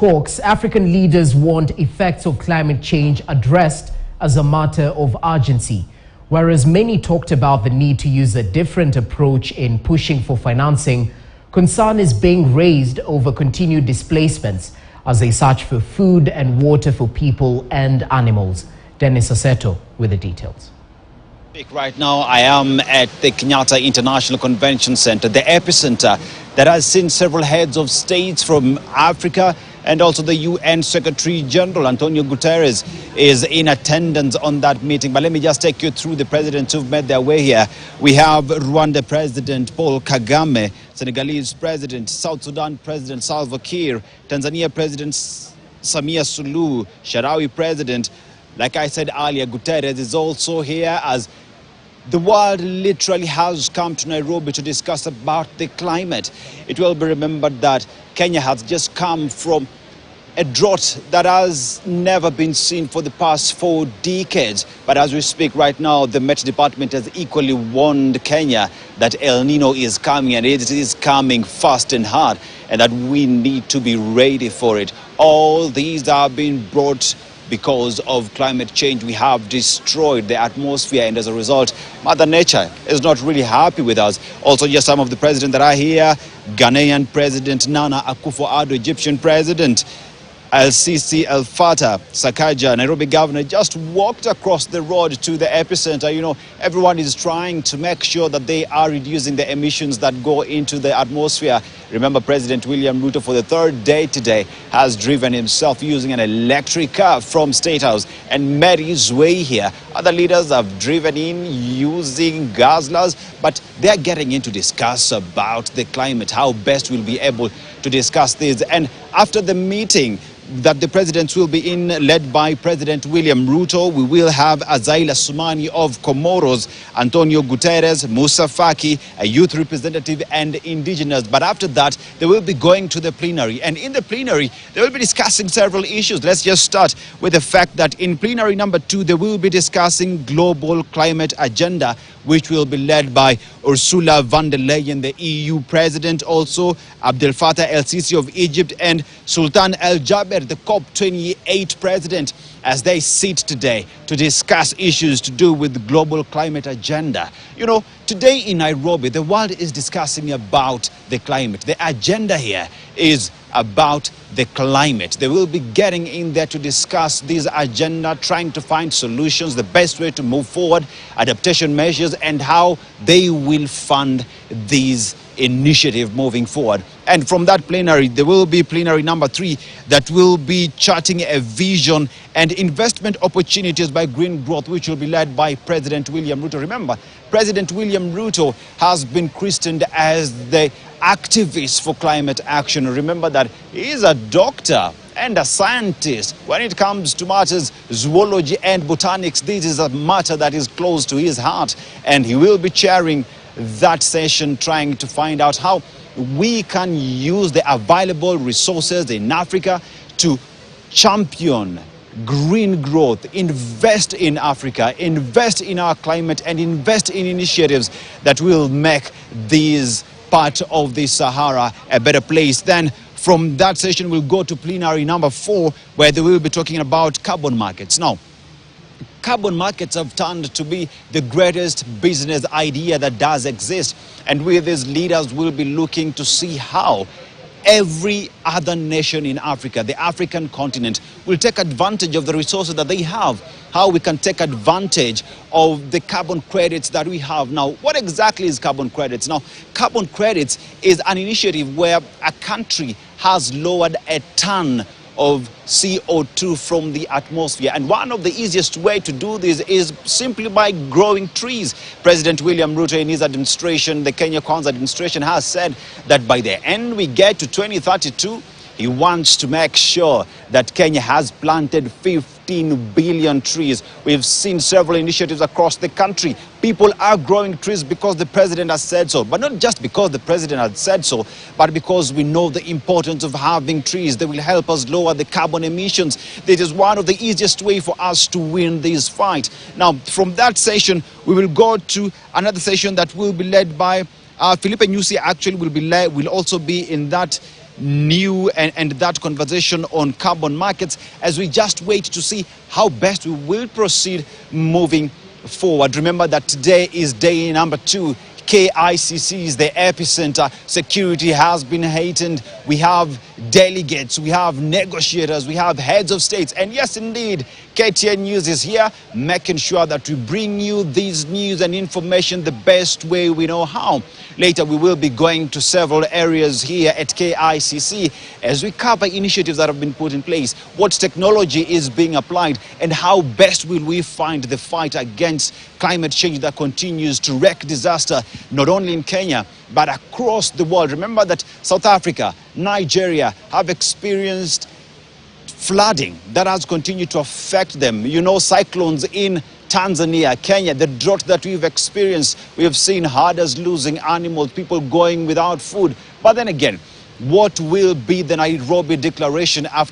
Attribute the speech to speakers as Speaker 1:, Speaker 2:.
Speaker 1: talks, African leaders want effects of climate change addressed as a matter of urgency. Whereas many talked about the need to use a different approach in pushing for financing, concern is being raised over continued displacements as they search for food and water for people and animals. Dennis Aseto with the details.
Speaker 2: Right now, I am at the Kenyatta International Convention Center, the epicenter that has seen several heads of states from Africa, and also the UN Secretary General Antonio Guterres is in attendance on that meeting. But let me just take you through the presidents who've made their way here. We have Rwanda President Paul Kagame, Senegalese President, South Sudan President Salva Kiir, Tanzania President Samia Suluhu, Sharawi President. Like I said earlier, Guterres is also here as the world literally has come to Nairobi to discuss about the climate. It will be remembered that Kenya has just come from a drought that has never been seen for the past 4 decades. But as we speak right now, the Met Department has equally warned Kenya that El Nino is coming, and it is coming fast and hard, and that we need to be ready for it. All these are being brought because of climate change. We have destroyed the atmosphere, and as a result, Mother Nature is not really happy with us. Also, just some of the presidents that are here: Ghanaian President Nana Akufo-Addo, Egyptian President El-Sisi, El-Fattah, Sakaja, Nairobi Governor, just walked across the road to the epicenter. You know, everyone is trying to make sure that they are reducing the emissions that go into the atmosphere. Remember, President William Ruto, for the 3rd day today, has driven himself using an electric car from State House and made his way here. Other leaders have driven in using Gazlas, but they're getting in to discuss about the climate, how best we'll be able to discuss this. And after the meeting that the presidents will be in, led by President William Ruto, we will have Azail Assoumani of Comoros, Antonio Guterres, Moussa Faki, a youth representative, and indigenous. But after that, they will be going to the plenary. And in the plenary, they will be discussing several issues. Let's just start with the fact that in plenary number 2, they will be discussing global climate agenda, which will be led by Ursula von der Leyen, the EU president, also Abdel Fattah el-Sisi of Egypt, and Sultan Al-Jaber, the COP28 president, as they sit today to discuss issues to do with the global climate agenda. You know, today in Nairobi, the world is discussing about the climate. The agenda here is about the climate. They will be getting in there to discuss this agenda, trying to find solutions, the best way to move forward, adaptation measures, and how they will fund these initiative moving forward. And from that plenary, there will be plenary number 3 that will be charting a vision and investment opportunities by green growth, which will be led by President William Ruto. Remember, President William Ruto has been christened as the activist for climate action. Remember that he is a doctor and a scientist. When it comes to matters zoology and botanics, this is a matter that is close to his heart, and he will be chairing that session, trying to find out how we can use the available resources in Africa to champion green growth, invest in Africa, invest in our climate, and invest in initiatives that will make these part of the Sahara a better place. Then from that session, we'll go to plenary number 4, where they will be talking about carbon markets. Now, carbon markets have turned to be the greatest business idea that does exist. And with these leaders, we'll be looking to see how every other nation in Africa, the African continent, will take advantage of the resources that they have, how we can take advantage of the carbon credits that we have. Now, what exactly is carbon credits? Now, carbon credits is an initiative where a country has lowered a ton of CO2 from the atmosphere. And one of the easiest way to do this is simply by growing trees. President William Ruto, in his administration, the Kenya Kwanza administration, has said that by the end we get to 2032, he wants to make sure that Kenya has planted 15 billion trees. We've seen several initiatives across the country. People are growing trees because the president has said so. But not just because the president has said so, but because we know the importance of having trees. They will help us lower the carbon emissions. This is one of the easiest ways for us to win this fight. Now, from that session, we will go to another session that will be led by Philippe Nyusi. Actually will also be in that new and that conversation on carbon markets as we just wait to see how best we will proceed moving forward. Remember that today is day number 2. KICC is the epicenter. Security has been heightened. We have delegates, we have negotiators, we have heads of states. And yes, indeed, KTN News is here, making sure that we bring you these news and information the best way we know how. Later, we will be going to several areas here at KICC as we cover initiatives that have been put in place, what technology is being applied, and how best will we find the fight against climate change that continues to wreak disaster, not only in Kenya, but across the world. Remember that South Africa, Nigeria have experienced flooding that has continued to affect them. You know, cyclones in Tanzania, Kenya, the drought that we've experienced. We have seen herders losing animals, people going without food. But then again, what will be the Nairobi declaration after